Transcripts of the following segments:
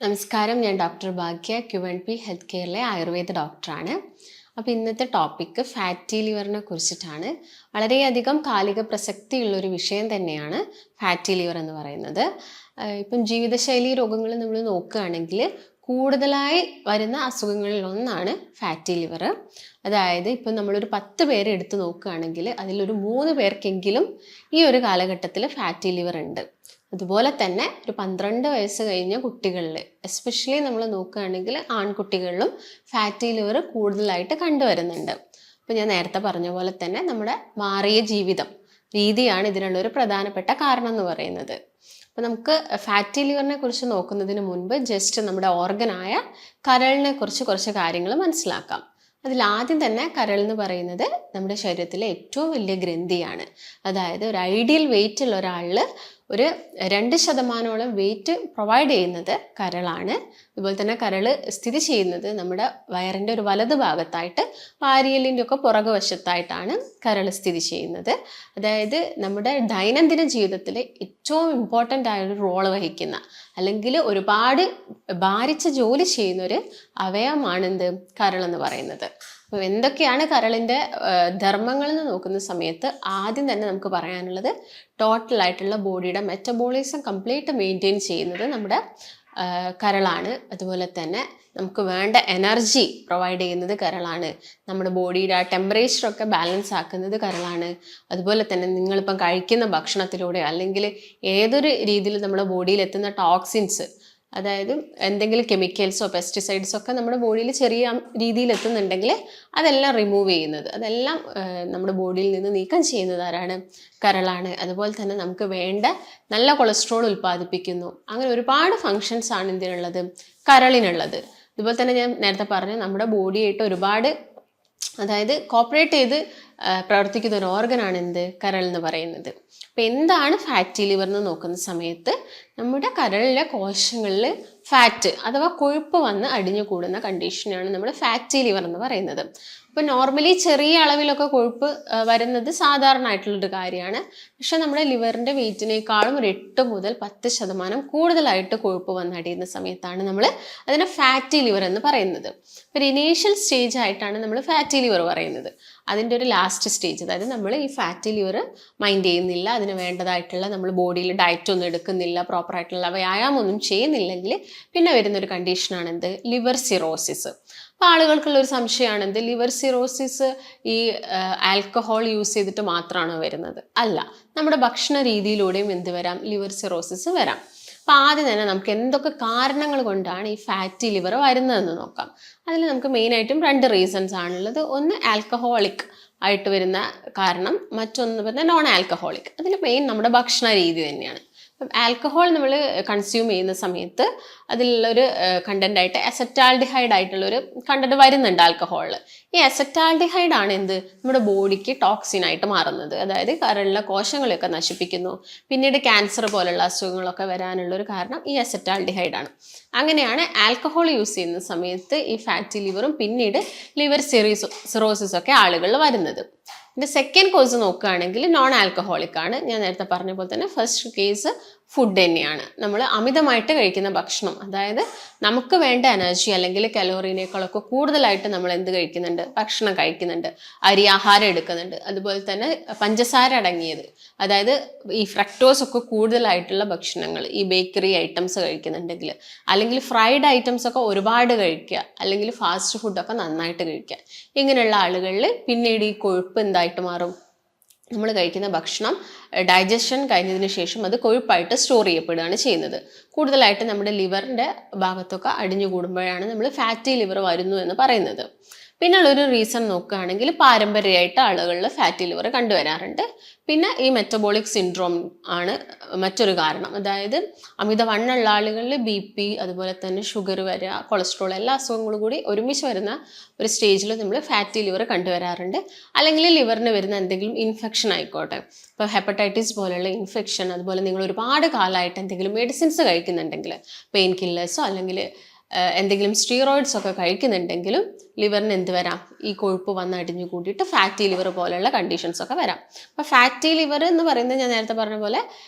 നമസ്കാരം, ഞാൻ ഡോക്ടർ ഭാഗ്യ, QNP health കെയറിലെ Ayurveda ഡോക്ടറാണ്. അപ്പോൾ ഇന്നത്തെ ടോപ്പിക്ക് ഫാറ്റി ലിവറിനെ കുറിച്ചിട്ടാണ്. വളരെയധികം കാലിക പ്രസക്തിയുള്ളൊരു വിഷയം തന്നെയാണ് ഫാറ്റി ലിവർ എന്ന് പറയുന്നത്. ഇപ്പം ജീവിതശൈലി രോഗങ്ങൾ നമ്മൾ നോക്കുകയാണെങ്കിൽ കൂടുതലായി വരുന്ന അസുഖങ്ങളിൽ ഒന്നാണ് ഫാറ്റി ലിവർ. അതായത് ഇപ്പം നമ്മളൊരു 10 പേരെ എടുത്ത് നോക്കുകയാണെങ്കിൽ അതിലൊരു 3 പേർക്കെങ്കിലും ഈ ഒരു കാലഘട്ടത്തിൽ ഫാറ്റി ലിവർ ഉണ്ട്. അതുപോലെ തന്നെ ഒരു 12 വയസ്സ് കഴിഞ്ഞ കുട്ടികളിൽ എസ്പെഷ്യലി നമ്മൾ നോക്കുകയാണെങ്കിൽ ആൺകുട്ടികളിലും ഫാറ്റി ലിവർ കൂടുതലായിട്ട് കണ്ടുവരുന്നുണ്ട്. അപ്പോൾ ഞാൻ നേരത്തെ പറഞ്ഞ പോലെ തന്നെ നമ്മുടെ മാറിയ ജീവിതം രീതിയാണ് ഇതിനുള്ളൊരു പ്രധാനപ്പെട്ട കാരണം എന്ന് പറയുന്നത്. അപ്പോൾ നമുക്ക് ഫാറ്റി ലിവറിനെ കുറിച്ച് നോക്കുന്നതിന് മുൻപ് ജസ്റ്റ് നമ്മുടെ ഓർഗനായ കരളിനെ കുറിച്ച് കുറച്ച് കാര്യങ്ങൾ മനസ്സിലാക്കാം. അതിലാദ്യം തന്നെ കരൾ എന്ന് പറയുന്നത് നമ്മുടെ ശരീരത്തിലെ ഏറ്റവും വലിയ ഗ്രന്ഥിയാണ്. അതായത് ഒരു ഐഡിയൽ വെയിറ്റ് ഉള്ള ഒരാളിൽ ഒരു 2% വെയിറ്റ് പ്രൊവൈഡ് ചെയ്യുന്നത് കരളാണ്. അതുപോലെ തന്നെ കരൾ സ്ഥിതി ചെയ്യുന്നത് നമ്മുടെ വയറിൻ്റെ ഒരു വലത് ഭാഗത്തായിട്ട് വാരിയലിൻ്റെ ഒക്കെ പുറകുവശത്തായിട്ടാണ് കരൾ സ്ഥിതി ചെയ്യുന്നത്. അതായത് നമ്മുടെ ദൈനംദിന ജീവിതത്തിൽ ഏറ്റവും ഇമ്പോർട്ടൻ്റ് ആയൊരു റോള് വഹിക്കുന്ന അല്ലെങ്കിൽ ഒരുപാട് ഭാരിച്ച ജോലി ചെയ്യുന്ന ഒരു അവയവമാണെന്ത് കരളെന്ന് പറയുന്നത്. അപ്പോൾ എന്തൊക്കെയാണ് കരളിൻ്റെ ധർമ്മങ്ങൾ എന്ന് നോക്കുന്ന സമയത്ത് ആദ്യം തന്നെ നമുക്ക് പറയാനുള്ളത് ടോട്ടലായിട്ടുള്ള ബോഡിയുടെ മെറ്റബോളിസം കംപ്ലീറ്റ് മെയിൻറ്റെയിൻ ചെയ്യുന്നത് നമ്മുടെ കരളാണ്. അതുപോലെ തന്നെ നമുക്ക് വേണ്ട എനർജി പ്രൊവൈഡ് ചെയ്യുന്നത് കരളാണ്. നമ്മുടെ ബോഡിയുടെ ആ ടെമ്പറേച്ചറൊക്കെ ബാലൻസ് ആക്കുന്നത് കരളാണ്. അതുപോലെ തന്നെ നിങ്ങളിപ്പം കഴിക്കുന്ന ഭക്ഷണത്തിലൂടെ അല്ലെങ്കിൽ ഏതൊരു രീതിയിൽ നമ്മുടെ ബോഡിയിൽ എത്തുന്ന ടോക്സിൻസ്, അതായത് എന്തെങ്കിലും കെമിക്കൽസോ പെസ്റ്റിസൈഡ്സോ ഒക്കെ നമ്മുടെ ബോഡിയിൽ ചെറിയ രീതിയിൽ എത്തുന്നുണ്ടെങ്കിൽ അതെല്ലാം റിമൂവ് ചെയ്യുന്നത്, അതെല്ലാം നമ്മുടെ ബോഡിയിൽ നിന്ന് നീക്കം ചെയ്യുന്നത് ആരാണ്? കരളാണ്. അതുപോലെ തന്നെ നമുക്ക് വേണ്ട നല്ല കൊളസ്ട്രോൾ ഉൽപ്പാദിപ്പിക്കുന്നു. അങ്ങനെ ഒരുപാട് ഫങ്ഷൻസ് ആണ് ഇതിനുള്ളത്, കരളിനുള്ളത്. അതുപോലെ തന്നെ ഞാൻ നേരത്തെ പറഞ്ഞു നമ്മുടെ ബോഡിയായിട്ട് ഒരുപാട് അതായത് കോപ്പറേറ്റ് ചെയ്ത് പ്രവർത്തിക്കുന്ന ഒരു ഓർഗനാണ് എന്ത്? കരൾ എന്ന് പറയുന്നത്. അപ്പം എന്താണ് ഫാറ്റി ലിവർ എന്ന് നോക്കുന്ന സമയത്ത് നമ്മുടെ കരളിലെ കോശങ്ങളിൽ ഫാറ്റ് അഥവാ കൊഴുപ്പ് വന്ന് അടിഞ്ഞു കൂടുന്ന കണ്ടീഷനാണ് നമ്മൾ ഫാറ്റി ലിവർ എന്ന് പറയുന്നത്. അപ്പോൾ നോർമലി ചെറിയ അളവിലൊക്കെ കൊഴുപ്പ് വരുന്നത് സാധാരണ ആയിട്ടുള്ളൊരു കാര്യമാണ്. പക്ഷെ നമ്മുടെ ലിവറിൻ്റെ വെയിറ്റിനേക്കാളും ഒരു 8 മുതൽ 10% കൂടുതലായിട്ട് കൊഴുപ്പ് വന്നടിയുന്ന സമയത്താണ് നമ്മൾ അതിനെ ഫാറ്റി ലിവർ എന്ന് പറയുന്നത്. ഒരു ഇനീഷ്യൽ സ്റ്റേജ് ആയിട്ടാണ് നമ്മൾ ഫാറ്റി ലിവർ പറയുന്നത്. അതിൻ്റെ ഒരു ലാസ്റ്റ് സ്റ്റേജ്, അതായത് നമ്മൾ ഈ ഫാറ്റി ലിവർ മൈൻഡ് ചെയ്യുന്നില്ല, അതിന് വേണ്ടതായിട്ടുള്ള നമ്മൾ ബോഡിയിൽ ഡയറ്റ് ഒന്നും എടുക്കുന്നില്ല, പ്രോപ്പറായിട്ടുള്ള വ്യായാമം ഒന്നും ചെയ്യുന്നില്ലെങ്കിൽ പിന്നെ വരുന്നൊരു കണ്ടീഷനാണ് എന്ത്? Liver cirrhosis. അപ്പോൾ ആളുകൾക്കുള്ളൊരു സംശയമാണ് എന്ത്? ലിവർ സിറോസിസ് ഈ ആൽക്കഹോൾ യൂസ് ചെയ്തിട്ട് മാത്രമാണോ വരുന്നത്? അല്ല, നമ്മുടെ ഭക്ഷണ രീതിയിലൂടെയും എന്ത് വരാം? ലിവർ സിറോസിസ് വരാം. അപ്പോൾ ആദ്യം തന്നെ നമുക്ക് എന്തൊക്കെ കാരണങ്ങൾ കൊണ്ടാണ് ഈ ഫാറ്റി ലിവർ വരുന്നതെന്ന് നോക്കാം. അതിൽ നമുക്ക് മെയിനായിട്ടും 2 റീസൺസ് ആണുള്ളത്. ഒന്ന് ആൽക്കഹോളിക് ആയിട്ട് വരുന്ന കാരണം, മറ്റൊന്ന് പറഞ്ഞാൽ നോൺ ആൽക്കഹോളിക്. അതിൽ മെയിൻ നമ്മുടെ ഭക്ഷണ രീതി തന്നെയാണ്. അപ്പം ആൽക്കഹോൾ നമ്മൾ കൺസ്യൂം ചെയ്യുന്ന സമയത്ത് അതിലുള്ളൊരു കണ്ടൻ്റായിട്ട് അസറ്റാൽഡിഹൈഡ് ആയിട്ടുള്ളൊരു കണ്ടന്റ് വരുന്നുണ്ട് ആൽക്കഹോളിൽ. ഈ അസറ്റാൽഡിഹൈഡ് ആണ് എന്ത്? നമ്മുടെ ബോഡിക്ക് ടോക്സിനായിട്ട് മാറുന്നത്. അതായത് കരളിലെ കോശങ്ങളെയൊക്കെ നശിപ്പിക്കുന്നു. പിന്നീട് ക്യാൻസർ പോലുള്ള അസുഖങ്ങളൊക്കെ വരാനുള്ളൊരു കാരണം ഈ അസറ്റാൽഡിഹൈഡ് ആണ്. അങ്ങനെയാണ് ആൽക്കഹോൾ യൂസ് ചെയ്യുന്ന സമയത്ത് ഈ ഫാറ്റി ലിവറും പിന്നീട് ലിവർ സിറോസിസ് ഒക്കെ ആളുകളിൽ വരുന്നത്. ഇതിൻ്റെ സെക്കൻഡ് കോസ് നോക്കുകയാണെങ്കിൽ നോൺ ആൽക്കഹോളിക് ആണ്. ഞാൻ നേരത്തെ പറഞ്ഞ പോലെ തന്നെ ഫസ്റ്റ് കേസ് ഫുഡ് തന്നെയാണ്. നമ്മൾ അമിതമായിട്ട് കഴിക്കുന്ന ഭക്ഷണം, അതായത് നമുക്ക് വേണ്ട എനർജി അല്ലെങ്കിൽ കലോറിനേക്കാളൊക്കെ കൂടുതലായിട്ട് നമ്മൾ എന്ത് കഴിക്കുന്നുണ്ട്? ഭക്ഷണം കഴിക്കുന്നുണ്ട്, അരി ആഹാരം എടുക്കുന്നുണ്ട്. അതുപോലെ തന്നെ പഞ്ചസാര അടങ്ങിയത്, അതായത് ഈ ഫ്രക്ടോസ് ഒക്കെ കൂടുതലായിട്ടുള്ള ഭക്ഷണങ്ങൾ, ഈ ബേക്കറി ഐറ്റംസ് കഴിക്കുന്നുണ്ടെങ്കിൽ, അല്ലെങ്കിൽ ഫ്രൈഡ് ഐറ്റംസ് ഒക്കെ ഒരുപാട് കഴിക്കുക, അല്ലെങ്കിൽ ഫാസ്റ്റ് ഫുഡൊക്കെ നന്നായിട്ട് കഴിക്കുക. ഇങ്ങനെയുള്ള ആളുകളിൽ പിന്നീട് ഈ കൊഴുപ്പ് എന്തായിട്ട് മാറും? നമ്മൾ കഴിക്കുന്ന ഭക്ഷണം ഡൈജഷൻ കഴിഞ്ഞതിന് ശേഷം അത് കൊഴുപ്പായിട്ട് സ്റ്റോർ ചെയ്യപ്പെടുകയാണ് ചെയ്യുന്നത്. കൂടുതലായിട്ട് നമ്മുടെ ലിവറിൻ്റെ ഭാഗത്തൊക്കെ അടിഞ്ഞുകൂടുമ്പോഴാണ് നമ്മൾ ഫാറ്റി ലിവർ വരുന്നു എന്ന് പറയുന്നത്. പിന്നുള്ളൊരു റീസൺ നോക്കുകയാണെങ്കിൽ പാരമ്പര്യമായിട്ട് ആളുകളിൽ ഫാറ്റി ലിവർ കണ്ടുവരാറുണ്ട്. പിന്നെ ഈ മെറ്റബോളിക് സിൻഡ്രോം ആണ് മറ്റൊരു കാരണം. അതായത് അമിതവണ്ണമുള്ള ആളുകളിൽ BP, അതുപോലെ തന്നെ ഷുഗർ വരിക, കൊളസ്ട്രോൾ, എല്ലാ അസുഖങ്ങളും കൂടി ഒരുമിച്ച് വരുന്ന ഒരു സ്റ്റേജിൽ നമ്മൾ ഫാറ്റി ലിവർ കണ്ടുവരാറുണ്ട്. അല്ലെങ്കിൽ ലിവറിന് വരുന്ന എന്തെങ്കിലും ഇൻഫെക്ഷൻ ആയിക്കോട്ടെ, ഇപ്പോൾ ഹെപ്പറ്റൈറ്റിസ് പോലുള്ള ഇൻഫെക്ഷൻ, അതുപോലെ നിങ്ങൾ ഒരുപാട് കാലമായിട്ട് എന്തെങ്കിലും മെഡിസിൻസ് കഴിക്കുന്നുണ്ടെങ്കിൽ, പെയിൻ കില്ലേഴ്സോ അല്ലെങ്കിൽ എന്തെങ്കിലും സ്റ്റീറോയിഡ്സ് ഒക്കെ കഴിക്കുന്നുണ്ടെങ്കിലും ലിവറിന് എന്ത് വരാം, ഈ കൊഴുപ്പ് വന്ന് അടിഞ്ഞു കൂടിയിട്ട് ഫാറ്റി ലിവർ പോലെയുള്ള കണ്ടീഷൻസ് ഒക്കെ വരാം. അപ്പോൾ ഫാറ്റി ലിവർ എന്ന് പറയുന്നത് ഞാൻ നേരത്തെ പറഞ്ഞ പോലെ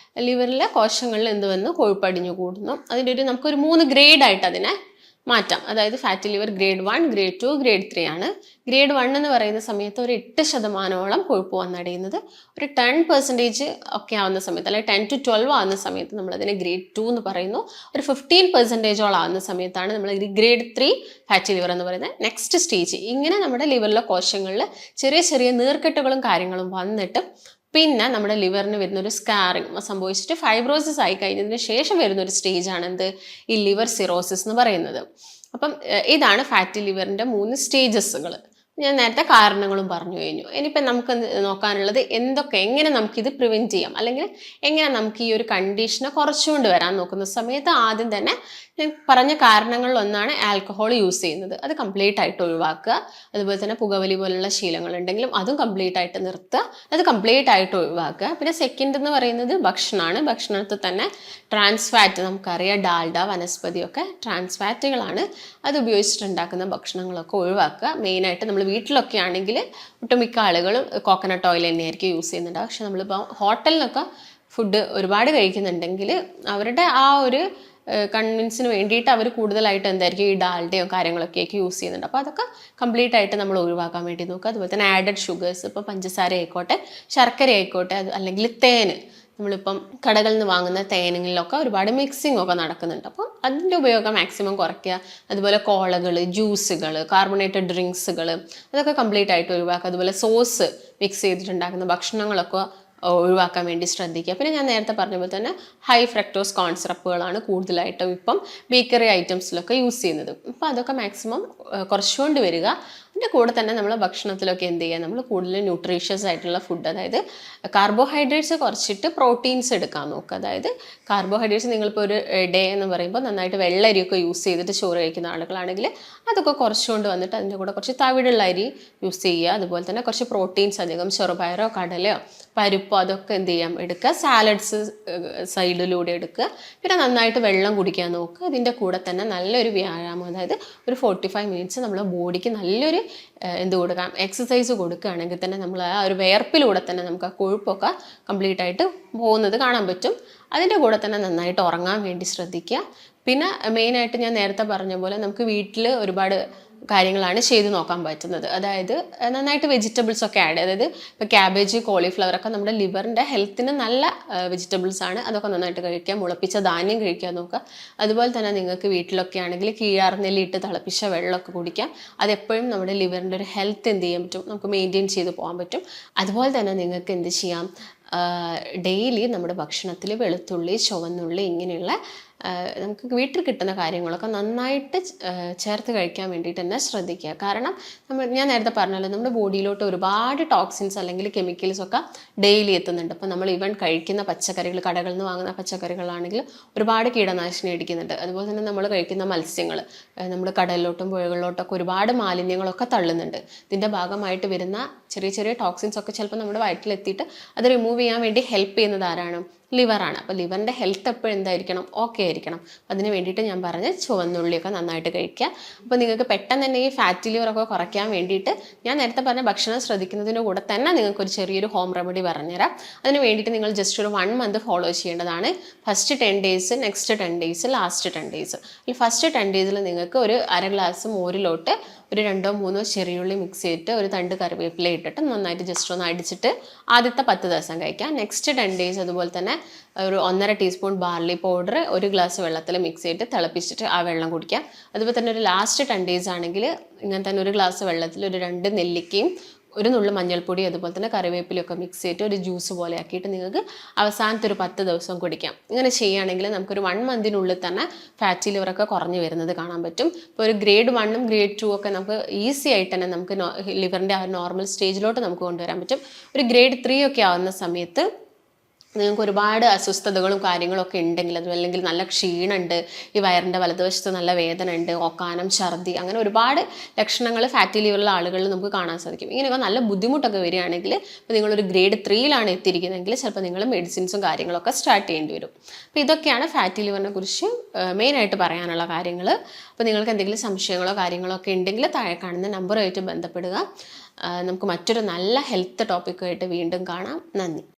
ലിവറിലെ കോശങ്ങളിൽ എന്ത് വന്നു, കൊഴുപ്പ് അടിഞ്ഞു കൂടുന്നു. അതിൻ്റെ നമുക്കൊരു 3 ഗ്രേഡായിട്ട് അതിനെ മാറ്റാം. അതായത് fatty liver grade 1, grade 2, grade 3 ആണ്. ഗ്രേഡ് 1 എന്ന് പറയുന്ന സമയത്ത് ഒരു 8% കൊഴുപ്പ് വന്നടയുന്നത്. ഒരു 10% ഒക്കെ ആവുന്ന സമയത്ത്, അല്ലെങ്കിൽ 10 to 12 ആവുന്ന സമയത്ത് നമ്മളതിനെ ഗ്രേഡ് 2 എന്ന് പറയുന്നു. ഒരു 15% ആവുന്ന സമയത്താണ് നമ്മൾ ഗ്രേഡ് 3 ഫാറ്റി ലിവർ എന്ന് പറയുന്നത് നെക്സ്റ്റ് സ്റ്റേജ്. ഇങ്ങനെ നമ്മുടെ ലിവറിലെ കോശങ്ങളിൽ ചെറിയ ചെറിയ നീർക്കെട്ടുകളും കാര്യങ്ങളും വന്നിട്ട് പിന്നെ നമ്മുടെ ലിവറിന് വരുന്നൊരു സ്കാറിങ് സംഭവിച്ചിട്ട് ഫൈബ്രോസിസ് ആയി കഴിഞ്ഞതിന് ശേഷം വരുന്നൊരു സ്റ്റേജാണ് എന്ത്, ഈ ലിവർ സിറോസിസ് എന്ന് പറയുന്നത്. അപ്പം ഇതാണ് ഫാറ്റി ലിവറിൻ്റെ 3 സ്റ്റേജസുകൾ. ഞാൻ നേരത്തെ കാരണങ്ങളും പറഞ്ഞു കഴിഞ്ഞു. ഇനിയിപ്പോൾ നമുക്ക് നോക്കാനുള്ളത് എങ്ങനെ നമുക്കിത് പ്രിവെൻറ്റ് ചെയ്യാം, അല്ലെങ്കിൽ എങ്ങനെ നമുക്ക് ഈ ഒരു കണ്ടീഷനെ കുറച്ചുകൊണ്ട് വരാൻ നോക്കുന്ന സമയത്ത് ആദ്യം തന്നെ ഞാൻ പറഞ്ഞ കാരണങ്ങളിലൊന്നാണ് ആൽക്കഹോൾ യൂസ് ചെയ്യുന്നത്. അത് കംപ്ലീറ്റ് ആയിട്ട് ഒഴിവാക്കുക. അതുപോലെ തന്നെ പുകവലി പോലുള്ള ശീലങ്ങളുണ്ടെങ്കിലും അതും കംപ്ലീറ്റ് ആയിട്ട് നിർത്തുക, അത് കംപ്ലീറ്റ് ആയിട്ട് ഒഴിവാക്കുക. പിന്നെ സെക്കൻഡ് എന്ന് പറയുന്നത് ഭക്ഷണമാണ്. ഭക്ഷണത്തിൽ തന്നെ ട്രാൻസ് ഫാറ്റ്, നമുക്കറിയാം ഡാൽഡ, വനസ്പതിയൊക്കെ ട്രാൻസ് ഫാറ്റുകളാണ്. അത് ഉപയോഗിച്ചിട്ടുണ്ടാക്കുന്ന ഭക്ഷണങ്ങളൊക്കെ ഒഴിവാക്കുക. മെയിനായിട്ട് നമ്മൾ വീട്ടിലൊക്കെ ആണെങ്കിൽ ഒട്ടുമിക്ക ആളുകളും കോക്കനട്ട് ഓയിൽ തന്നെയായിരിക്കും യൂസ് ചെയ്യുന്നുണ്ട്. പക്ഷെ നമ്മളിപ്പോൾ ഹോട്ടലിനൊക്കെ ഫുഡ് ഒരുപാട് കഴിക്കുന്നുണ്ടെങ്കിൽ അവരുടെ ആ ഒരു കൺവിൻസിന് വേണ്ടിയിട്ട് അവർ കൂടുതലായിട്ട് എന്തായിരിക്കും ഈ ഡാൽഡയോ കാര്യങ്ങളൊക്കെ യൂസ് ചെയ്യുന്നുണ്ട്. അപ്പോൾ അതൊക്കെ കംപ്ലീറ്റ് ആയിട്ട് നമ്മൾ ഒഴിവാക്കാൻ വേണ്ടി നോക്കുക. അതുപോലെ തന്നെ ആഡഡ് ഷുഗേഴ്സ്, ഇപ്പോൾ പഞ്ചസാര ആയിക്കോട്ടെ, ശർക്കര ആയിക്കോട്ടെ, അല്ലെങ്കിൽ തേന്, നമ്മളിപ്പം കടകളിൽ നിന്ന് വാങ്ങുന്ന തേനുകളിലൊക്കെ ഒരുപാട് മിക്സിംഗ് ഒക്കെ നടക്കുന്നുണ്ട്. അപ്പം അതിൻ്റെ ഉപയോഗം മാക്സിമം കുറയ്ക്കുക. അതുപോലെ കോളകൾ, ജ്യൂസുകൾ, കാർബണേറ്റഡ് ഡ്രിങ്ക്സുകൾ, അതൊക്കെ കംപ്ലീറ്റ് ആയിട്ട് ഒഴിവാക്കുക. അതുപോലെ സോസ് മിക്സ് ചെയ്തിട്ടുണ്ടാക്കുന്ന ഭക്ഷണങ്ങളൊക്കെ ഒഴിവാക്കാൻ വേണ്ടി ശ്രദ്ധിക്കുക. പിന്നെ ഞാൻ നേരത്തെ പറഞ്ഞ പോലെ തന്നെ ഹൈ ഫ്രക്ടോസ് കോൺ സിറപ്പുകളാണ് കൂടുതലായിട്ടും ഇപ്പം ബേക്കറി ഐറ്റംസിലൊക്കെ യൂസ് ചെയ്യുന്നത്. അപ്പോൾ അതൊക്കെ മാക്സിമം കുറച്ചുകൊണ്ട് വരിക. അതിൻ്റെ കൂടെ തന്നെ നമ്മൾ ഭക്ഷണത്തിലൊക്കെ എന്ത് ചെയ്യുക, നമ്മൾ കൂടുതൽ ന്യൂട്രീഷ്യസ് ആയിട്ടുള്ള ഫുഡ്, അതായത് കാർബോഹൈഡ്രേറ്റ്സ് കുറച്ചിട്ട് പ്രോട്ടീൻസ് എടുക്കാൻ നോക്കുക. അതായത് കാർബോഹൈഡ്രേറ്റ്സ് നിങ്ങളിപ്പോൾ ഒരു ഡേ എന്ന് പറയുമ്പോൾ നന്നായിട്ട് വെള്ളരിയൊക്കെ യൂസ് ചെയ്തിട്ട് ചോറ് കഴിക്കുന്ന ആളുകളാണെങ്കിൽ അതൊക്കെ കുറച്ചുകൊണ്ട് വന്നിട്ട് അതിൻ്റെ കൂടെ കുറച്ച് തവിടുള്ള അരി യൂസ് ചെയ്യുക. അതുപോലെ തന്നെ കുറച്ച് പ്രോട്ടീൻസ് അധികം ചെറുപയറോ കടലയോ പരിപ്പോ അതൊക്കെ എന്ത് ചെയ്യാം, എടുക്കുക. സാലഡ്സ് സൈഡിലൂടെ എടുക്കുക. പിന്നെ നന്നായിട്ട് വെള്ളം കുടിക്കാൻ നോക്കുക. ഇതിൻ്റെ കൂടെ തന്നെ നല്ലൊരു വ്യായാമം, അതായത് ഒരു 45 മിനിറ്റ്സ് നമ്മുടെ ബോഡിക്ക് നല്ലൊരു എന്ത് കൊടുക്കാം, എക്സസൈസ് കൊടുക്കുകയാണെങ്കിൽ തന്നെ നമ്മൾ ആ ഒരു വിയർപ്പിലൂടെ തന്നെ നമുക്ക് ആ കൊഴുപ്പൊക്കെ കംപ്ലീറ്റ് ആയിട്ട് പോകുന്നത് കാണാൻ പറ്റും. അതിൻ്റെ കൂടെ തന്നെ നന്നായിട്ട് ഉറങ്ങാൻ വേണ്ടി ശ്രദ്ധിക്കുക. പിന്നെ മെയിനായിട്ട് ഞാൻ നേരത്തെ പറഞ്ഞ പോലെ നമുക്ക് വീട്ടിൽ ഒരുപാട് കാര്യങ്ങളാണ് ചെയ്ത് നോക്കാൻ പറ്റുന്നത്. അതായത് നന്നായിട്ട് വെജിറ്റബിൾസ് ഒക്കെ ആഡ്, അതായത് ഇപ്പോൾ ക്യാബേജ്, കോളിഫ്ലവർ ഒക്കെ നമ്മുടെ ലിവറിൻ്റെ ഹെൽത്തിന് നല്ല വെജിറ്റബിൾസ് ആണ്. അതൊക്കെ നന്നായിട്ട് കഴിക്കുക. മുളപ്പിച്ച ധാന്യം കഴിക്കാൻ നോക്കുക. അതുപോലെ തന്നെ നിങ്ങൾക്ക് വീട്ടിലൊക്കെ ആണെങ്കിൽ കീഴാർനെല്ലി ഇട്ട് തിളപ്പിച്ച വെള്ളമൊക്കെ കുടിക്കാം. അതെപ്പോഴും നമ്മുടെ ലിവറിൻ്റെ ഒരു ഹെൽത്ത് എന്ത് ചെയ്യാൻ പറ്റും, നമുക്ക് മെയിൻറ്റെയിൻ ചെയ്ത് പോകാൻ പറ്റും. അതുപോലെ തന്നെ നിങ്ങൾക്ക് എന്ത് ചെയ്യാം, ഡെയിലി നമ്മുടെ ഭക്ഷണത്തിൽ വെളുത്തുള്ളി, ചുവന്നുള്ളി, ഇങ്ങനെയുള്ള നമുക്ക് വീട്ടിൽ കിട്ടുന്ന കാര്യങ്ങളൊക്കെ നന്നായിട്ട് ചേർത്ത് കഴിക്കാൻ വേണ്ടിയിട്ട് തന്നെ ശ്രദ്ധിക്കുക. കാരണം ഞാൻ നേരത്തെ പറഞ്ഞല്ലോ, നമ്മുടെ ബോഡിയിലോട്ട് ഒരുപാട് ടോക്സിൻസ് അല്ലെങ്കിൽ കെമിക്കൽസ് ഒക്കെ ഡെയിലി എത്തുന്നുണ്ട്. അപ്പോൾ നമ്മൾ ഈവൻ കഴിക്കുന്ന പച്ചക്കറികൾ, കടകളിൽ നിന്ന് വാങ്ങുന്ന പച്ചക്കറികളാണെങ്കിൽ ഒരുപാട് കീടനാശിനി അടിക്കുന്നുണ്ട്. അതുപോലെ തന്നെ നമ്മൾ കഴിക്കുന്ന മത്സ്യങ്ങൾ, നമ്മൾ കടലിലോട്ടും പുഴകളിലോട്ടൊക്കെ ഒരുപാട് മാലിന്യങ്ങളൊക്കെ തള്ളുന്നുണ്ട്. ഇതിൻ്റെ ഭാഗമായിട്ട് വരുന്ന ചെറിയ ചെറിയ ടോക്സിൻസ് ഒക്കെ ചിലപ്പോൾ നമ്മുടെ വയറ്റിലെത്തിയിട്ട് അത് റിമൂവ് ചെയ്യാൻ വേണ്ടി ഹെൽപ്പ് ചെയ്യുന്നത് ആരാണ്, ലിവറാണ്. അപ്പോൾ ലിവറിൻ്റെ ഹെൽത്ത് എപ്പോഴും എന്തായിരിക്കണം, ഓക്കെ ആയിരിക്കണം. അതിന് വേണ്ടിയിട്ട് ഞാൻ പറഞ്ഞ ചുവന്നുള്ളിയൊക്കെ നന്നായിട്ട് കഴിക്കുക. അപ്പോൾ നിങ്ങൾക്ക് പെട്ടെന്ന് തന്നെ ഈ ഫാറ്റി ലിവറൊക്കെ കുറയ്ക്കാൻ വേണ്ടിയിട്ട് ഞാൻ നേരത്തെ പറഞ്ഞ ഭക്ഷണം ശ്രദ്ധിക്കുന്നതിൻ്റെ കൂടെ തന്നെ നിങ്ങൾക്കൊരു ചെറിയൊരു ഹോം റെമഡി പറഞ്ഞുതരാം. അതിന് വേണ്ടിയിട്ട് നിങ്ങൾ ജസ്റ്റ് ഒരു 1 മന്ത് ഫോളോ ചെയ്യേണ്ടതാണ്. First 10 days, next 10 days, last 10 days. ഈ ഫസ്റ്റ് 10 ഡേയ്സിൽ നിങ്ങൾക്ക് ഒരു അര ഗ്ലാസ് മോരിലോട്ട് ഒരു 2-3 ചെറിയുള്ളി മിക്സ് ചെയ്തിട്ട് ഒരു തണ്ട് കറിവേപ്പില ഇട്ടിട്ട് നന്നായിട്ട് ജസ്റ്റ് ഒന്ന് അടിച്ചിട്ട് ആദ്യത്തെ 10 ദിവസം കഴിക്കാം. നെക്സ്റ്റ് 10 ഡേയ്സ് അതുപോലെ തന്നെ ഒരു 1.5 ടീസ്പൂൺ ബാർലി പൗഡർ ഒരു ഗ്ലാസ് വെള്ളത്തിൽ മിക്സ് ചെയ്തിട്ട് തിളപ്പിച്ചിട്ട് ആ വെള്ളം കുടിക്കാം. അതുപോലെ തന്നെ ഒരു ലാസ്റ്റ് 10 ഡേയ്സ് ആണെങ്കിൽ ഇങ്ങനെ തന്നെ ഒരു ഗ്ലാസ് വെള്ളത്തിൽ ഒരു 2 നെല്ലിക്കയും ഒരു നുള്ളു മഞ്ഞൾപ്പൊടി അതുപോലെ തന്നെ കറിവേപ്പിലൊക്കെ മിക്സ് ചെയ്തിട്ട് ഒരു ജ്യൂസ് പോലെ ആക്കിയിട്ട് നിങ്ങൾക്ക് അവസാനത്തെ ഒരു 10 ദിവസം കുടിക്കാം. ഇങ്ങനെ ചെയ്യുകയാണെങ്കിൽ നമുക്കൊരു 1 മന്തിനുള്ളിൽ തന്നെ ഫാറ്റി ലിവറൊക്കെ കുറഞ്ഞു വരുന്നത് കാണാൻ പറ്റും. ഇപ്പോൾ ഒരു ഗ്രേഡ് 1ഉം ഗ്രേഡ് 2 ഒക്കെ നമുക്ക് ഈസി ആയിട്ട് തന്നെ നമുക്ക് ലിവറിൻ്റെ ആ നോർമൽ സ്റ്റേജിലോട്ട് നമുക്ക് കൊണ്ടുവരാൻ പറ്റും. ഒരു ഗ്രേഡ് 3 ഒക്കെ ആവുന്ന സമയത്ത് നിങ്ങൾക്ക് ഒരുപാട് അസ്വസ്ഥതകളും കാര്യങ്ങളൊക്കെ ഉണ്ടെങ്കിൽ, അതും അല്ലെങ്കിൽ നല്ല ക്ഷീണമുണ്ട്, ഈ വയറിൻ്റെ വലതുവശത്ത് നല്ല വേദന ഉണ്ട്, ഓക്കാനം, ഛർദി, അങ്ങനെ ഒരുപാട് ലക്ഷണങ്ങൾ ഫാറ്റി ലിവറുള്ള ആളുകളിൽ നമുക്ക് കാണാൻ സാധിക്കും. ഇങ്ങനെയൊക്കെ നല്ല ബുദ്ധിമുട്ടൊക്കെ വരികയാണെങ്കിൽ, ഇപ്പോൾ നിങ്ങളൊരു ഗ്രേഡ് 3യിലാണ് എത്തിയിരിക്കുന്നതെങ്കിൽ ചിലപ്പോൾ നിങ്ങൾ മെഡിസിൻസും കാര്യങ്ങളൊക്കെ സ്റ്റാർട്ട് ചെയ്യേണ്ടി വരും. അപ്പോൾ ഇതൊക്കെയാണ് ഫാറ്റി ലിവറിനെ കുറിച്ച് മെയിനായിട്ട് പറയാനുള്ള കാര്യങ്ങൾ. അപ്പോൾ നിങ്ങൾക്ക് എന്തെങ്കിലും സംശയങ്ങളോ കാര്യങ്ങളോ ഒക്കെ ഉണ്ടെങ്കിൽ താഴെ കാണുന്ന നമ്പറുമായിട്ട് ബന്ധപ്പെടുക. നമുക്ക് മറ്റൊരു നല്ല ഹെൽത്ത് ടോപ്പിക്കുമായിട്ട് വീണ്ടും കാണാം. നന്ദി.